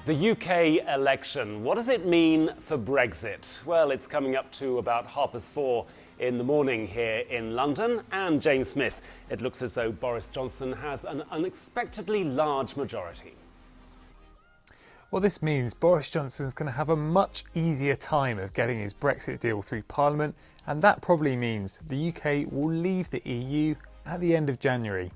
The UK election, what does it mean for Brexit? Well, it's coming up to about 4:30 in the morning here in London. And James Smith, it looks as though Boris Johnson has an unexpectedly large majority. Well, this means Boris Johnson's going to have a much easier time of getting his Brexit deal through Parliament, and that probably means the UK will leave the EU at the end of January.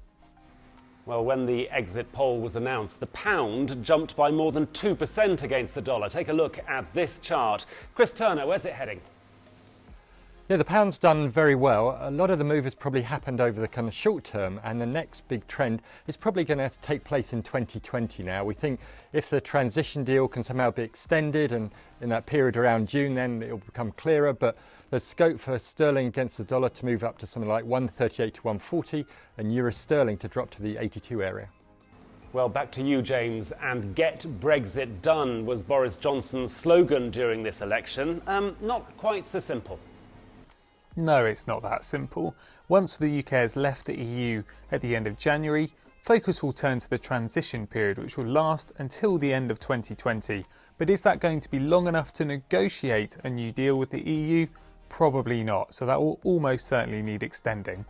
Well, when the exit poll was announced, the pound jumped by more than 2% against the dollar. Take a look at this chart. Chris Turner, where's it heading? Yeah, the pound's done very well. A lot of the move has probably happened over the kind of short term, and the next big trend is probably going to take place in 2020 now. We think if the transition deal can somehow be extended, and in that period around June, then it'll become clearer, but there's scope for sterling against the dollar to move up to something like 138 to 140, and euro sterling to drop to the 82 area. Well, back to you, James. And get Brexit done was Boris Johnson's slogan during this election. Not quite so simple. No, it's not that simple. Once the UK has left the EU at the end of January, focus will turn to the transition period, which will last until the end of 2020. But is that going to be long enough to negotiate a new deal with the EU? Probably not, so that will almost certainly need extending.